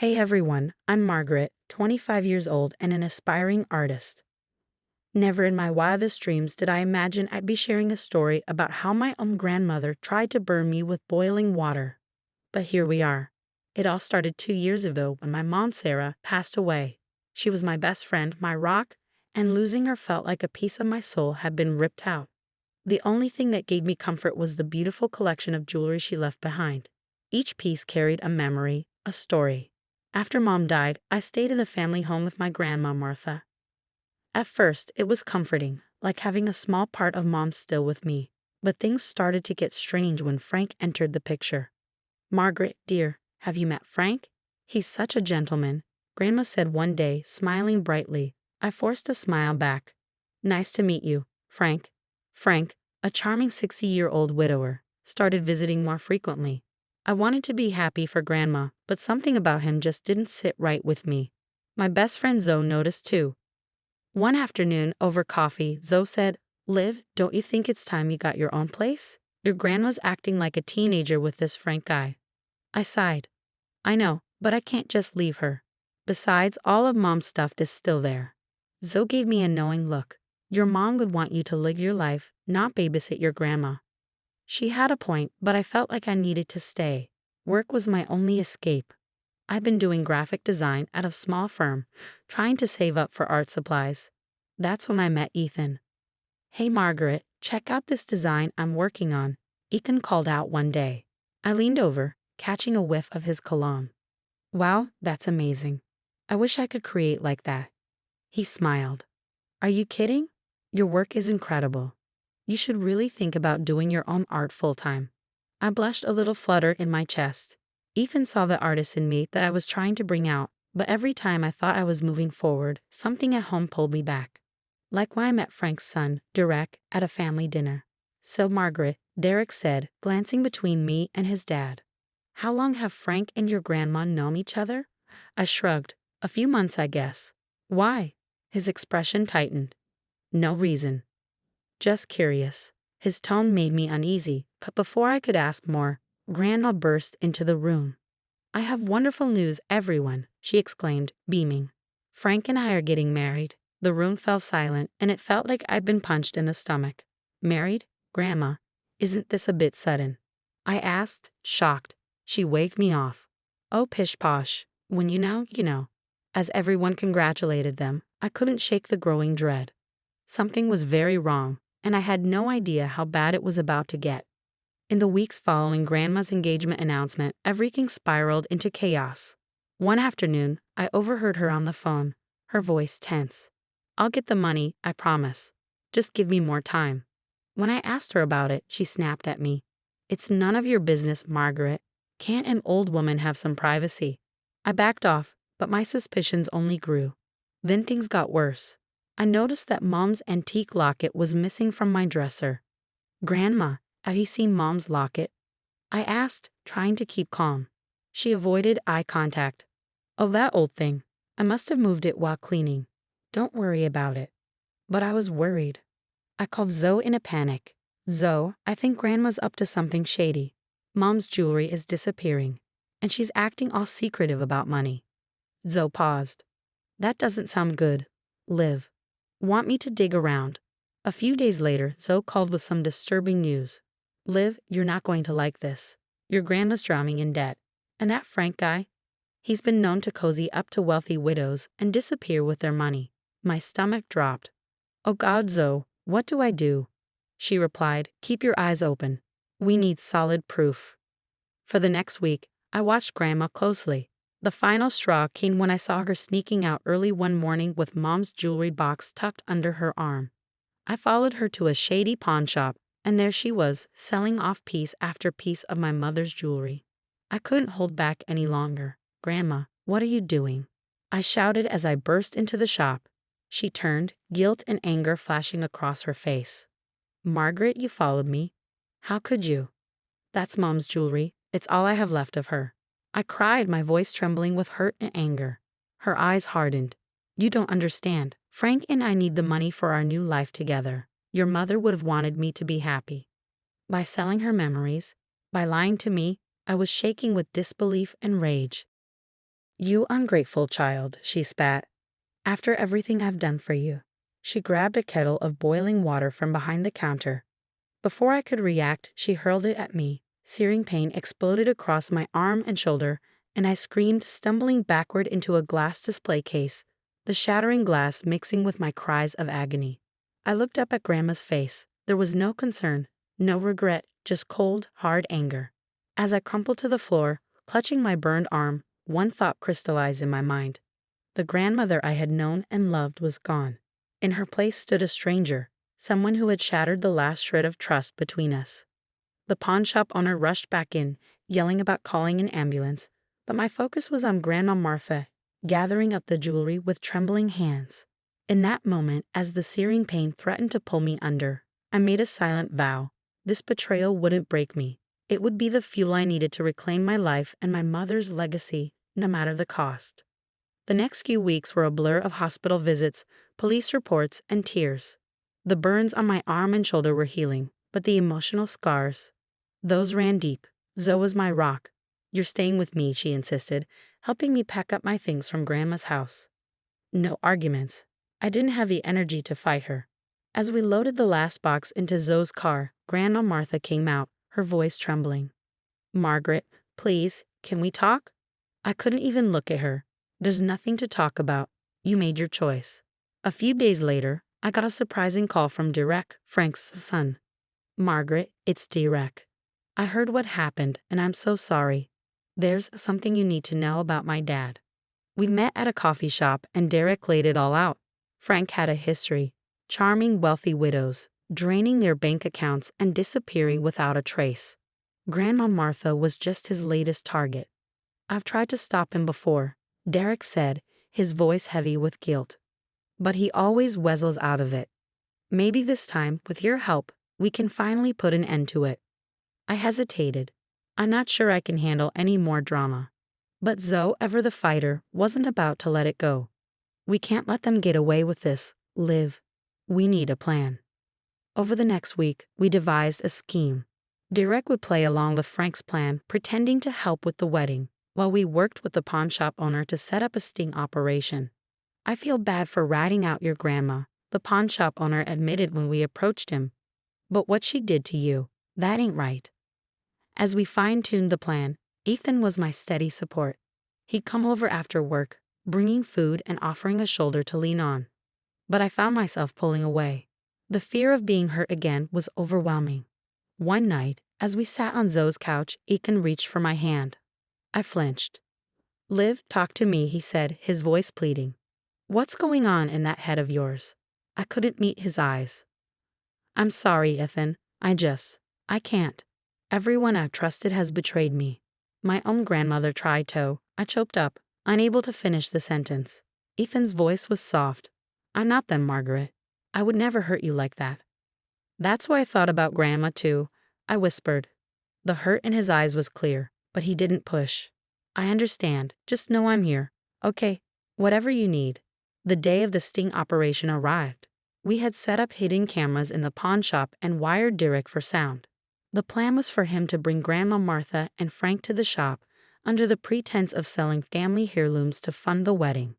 Hey everyone, I'm Margaret, 25 years old and an aspiring artist. Never in my wildest dreams did I imagine I'd be sharing a story about how my own grandmother tried to burn me with boiling water. But here we are. It all started 2 years ago when my mom Sarah passed away. She was my best friend, my rock, and losing her felt like a piece of my soul had been ripped out. The only thing that gave me comfort was the beautiful collection of jewelry she left behind. Each piece carried a memory, a story. After Mom died, I stayed in the family home with my grandma, Martha. At first, it was comforting, like having a small part of Mom still with me. But things started to get strange when Frank entered the picture. "Margaret, dear, have you met Frank? He's such a gentleman," Grandma said one day, smiling brightly. I forced a smile back. "Nice to meet you, Frank." Frank, a charming 60-year-old widower, started visiting more frequently. I wanted to be happy for Grandma, but something about him just didn't sit right with me. My best friend Zoe noticed too. One afternoon, over coffee, Zoe said, "Liv, don't you think it's time you got your own place? Your grandma's acting like a teenager with this Frank guy." I sighed. "I know, but I can't just leave her. Besides, all of Mom's stuff is still there." Zoe gave me a knowing look. "Your mom would want you to live your life, not babysit your grandma." She had a point, but I felt like I needed to stay. Work was my only escape. I've been doing graphic design at a small firm, trying to save up for art supplies. That's when I met Ethan. "Hey Margaret, check out this design I'm working on," Ethan called out one day. I leaned over, catching a whiff of his cologne. "Wow, that's amazing. I wish I could create like that." He smiled. "Are you kidding? Your work is incredible. You should really think about doing your own art full-time." I blushed, a little flutter in my chest. Ethan saw the artist in me that I was trying to bring out, but every time I thought I was moving forward, something at home pulled me back. Like when I met Frank's son, Derek, at a family dinner. "So Margaret," Derek said, glancing between me and his dad. "How long have Frank and your grandma known each other?" I shrugged. "A few months, I guess." "Why?" His expression tightened. "No reason. Just curious." His tone made me uneasy, but before I could ask more, Grandma burst into the room. "I have wonderful news, everyone," she exclaimed, beaming. "Frank and I are getting married." The room fell silent, and it felt like I'd been punched in the stomach. "Married? Grandma, isn't this a bit sudden?" I asked, shocked. She waved me off. "Oh, pish posh. When you know, you know." As everyone congratulated them, I couldn't shake the growing dread. Something was very wrong, and I had no idea how bad it was about to get. In the weeks following Grandma's engagement announcement, everything spiraled into chaos. One afternoon, I overheard her on the phone, her voice tense. "I'll get the money, I promise. Just give me more time." When I asked her about it, she snapped at me. "It's none of your business, Margaret. Can't an old woman have some privacy?" I backed off, but my suspicions only grew. Then things got worse. I noticed that Mom's antique locket was missing from my dresser. "Grandma, have you seen Mom's locket?" I asked, trying to keep calm. She avoided eye contact. "Oh, that old thing. I must have moved it while cleaning. Don't worry about it." But I was worried. I called Zoe in a panic. "Zoe, I think Grandma's up to something shady. Mom's jewelry is disappearing, and she's acting all secretive about money." Zoe paused. "That doesn't sound good. Liv, want me to dig around?" A few days later, Zoe called with some disturbing news. "Liv, you're not going to like this. Your grandma's drowning in debt. And that Frank guy? He's been known to cozy up to wealthy widows and disappear with their money." My stomach dropped. "Oh God, Zoe, what do I do?" She replied, "Keep your eyes open. We need solid proof." For the next week, I watched Grandma closely. The final straw came when I saw her sneaking out early one morning with Mom's jewelry box tucked under her arm. I followed her to a shady pawn shop, and there she was, selling off piece after piece of my mother's jewelry. I couldn't hold back any longer. "Grandma, what are you doing?" I shouted as I burst into the shop. She turned, guilt and anger flashing across her face. "Margaret, you followed me. How could you?" "That's Mom's jewelry. It's all I have left of her." I cried, my voice trembling with hurt and anger. Her eyes hardened. "You don't understand. Frank and I need the money for our new life together. Your mother would have wanted me to be happy." By selling her memories, by lying to me, I was shaking with disbelief and rage. "You ungrateful child," she spat. "After everything I've done for you." She grabbed a kettle of boiling water from behind the counter. Before I could react, she hurled it at me. Searing pain exploded across my arm and shoulder, and I screamed, stumbling backward into a glass display case, the shattering glass mixing with my cries of agony. I looked up at Grandma's face. There was no concern, no regret, just cold, hard anger. As I crumpled to the floor, clutching my burned arm, one thought crystallized in my mind. The grandmother I had known and loved was gone. In her place stood a stranger, someone who had shattered the last shred of trust between us. The pawnshop owner rushed back in, yelling about calling an ambulance, but my focus was on Grandma Martha, gathering up the jewelry with trembling hands. In that moment, as the searing pain threatened to pull me under, I made a silent vow. This betrayal wouldn't break me. It would be the fuel I needed to reclaim my life and my mother's legacy, no matter the cost. The next few weeks were a blur of hospital visits, police reports, and tears. The burns on my arm and shoulder were healing, but the emotional scars, those ran deep. Zoe was my rock. "You're staying with me," she insisted, helping me pack up my things from Grandma's house. No arguments. I didn't have the energy to fight her. As we loaded the last box into Zoe's car, Grandma Martha came out, her voice trembling. "Margaret, please, can we talk?" I couldn't even look at her. "There's nothing to talk about. You made your choice." A few days later, I got a surprising call from Derek, Frank's son. "Margaret, it's Derek. I heard what happened, and I'm so sorry. There's something you need to know about my dad." We met at a coffee shop, and Derek laid it all out. Frank had a history. Charming wealthy widows, draining their bank accounts and disappearing without a trace. Grandma Martha was just his latest target. "I've tried to stop him before," Derek said, his voice heavy with guilt. "But he always weasels out of it. Maybe this time, with your help, we can finally put an end to it." I hesitated. I'm not sure I can handle any more drama. But Zoe, ever the fighter, wasn't about to let it go. "We can't let them get away with this, Liv. We need a plan." Over the next week, we devised a scheme. Derek would play along with Frank's plan, pretending to help with the wedding, while we worked with the pawnshop owner to set up a sting operation. "I feel bad for ratting out your grandma," the pawnshop owner admitted when we approached him. "But what she did to you, that ain't right." As we fine-tuned the plan, Ethan was my steady support. He'd come over after work, bringing food and offering a shoulder to lean on. But I found myself pulling away. The fear of being hurt again was overwhelming. One night, as we sat on Zoe's couch, Ethan reached for my hand. I flinched. "Liv, talk to me," he said, his voice pleading. "What's going on in that head of yours?" I couldn't meet his eyes. "I'm sorry, Ethan. I can't. Everyone I've trusted has betrayed me. My own grandmother tried to." I choked up, unable to finish the sentence. Ethan's voice was soft. "I'm not them, Margaret. I would never hurt you like that." "That's why I thought about Grandma, too," I whispered. The hurt in his eyes was clear, but he didn't push. "I understand. Just know I'm here. Okay, whatever you need." The day of the sting operation arrived. We had set up hidden cameras in the pawn shop and wired Derek for sound. The plan was for him to bring Grandma Martha and Frank to the shop under the pretense of selling family heirlooms to fund the wedding.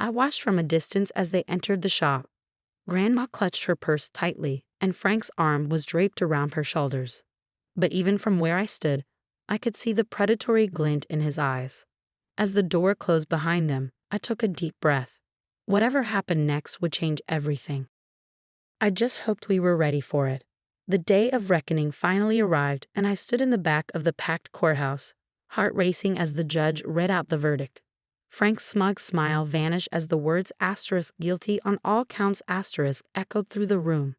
I watched from a distance as they entered the shop. Grandma clutched her purse tightly, and Frank's arm was draped around her shoulders. But even from where I stood, I could see the predatory glint in his eyes. As the door closed behind them, I took a deep breath. Whatever happened next would change everything. I just hoped we were ready for it. The day of reckoning finally arrived, and I stood in the back of the packed courthouse, heart racing as the judge read out the verdict. Frank's smug smile vanished as the words "guilty on all counts" echoed through the room.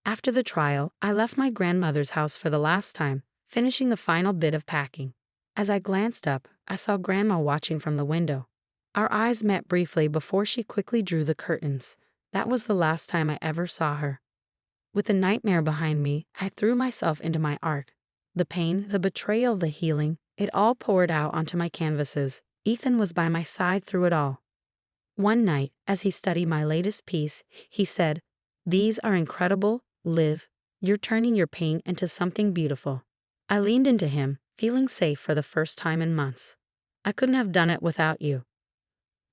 After the trial, I left my grandmother's house for the last time, finishing the final bit of packing. As I glanced up, I saw Grandma watching from the window. Our eyes met briefly before she quickly drew the curtains. That was the last time I ever saw her. With the nightmare behind me, I threw myself into my art. The pain, the betrayal, the healing, it all poured out onto my canvases. Ethan was by my side through it all. One night, as he studied my latest piece, he said, "These are incredible, Liv. You're turning your pain into something beautiful." I leaned into him, feeling safe for the first time in months. I couldn't have done it without you.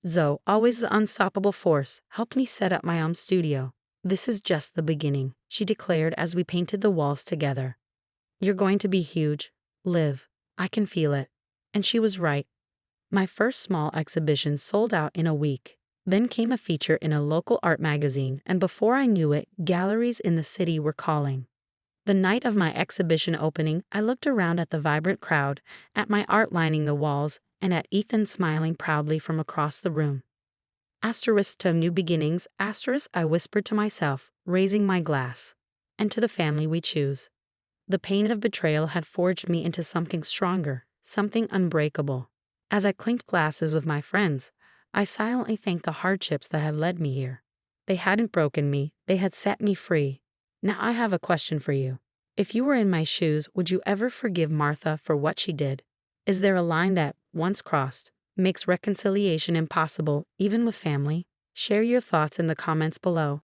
Zoe, always the unstoppable force, helped me set up my studio. This is just the beginning, she declared as we painted the walls together. You're going to be huge, Liv. I can feel it. And she was right. My first small exhibition sold out in a week. Then came a feature in a local art magazine, and before I knew it, galleries in the city were calling. The night of my exhibition opening, I looked around at the vibrant crowd, at my art lining the walls, and at Ethan smiling proudly from across the room. Asterisk to new beginnings, asterisk, I whispered to myself, raising my glass. And to the family we choose. The pain of betrayal had forged me into something stronger, something unbreakable. As I clinked glasses with my friends, I silently thanked the hardships that had led me here. They hadn't broken me, they had set me free. Now I have a question for you. If you were in my shoes, would you ever forgive Martha for what she did? Is there a line that, once crossed, makes reconciliation impossible, even with family? Share your thoughts in the comments below.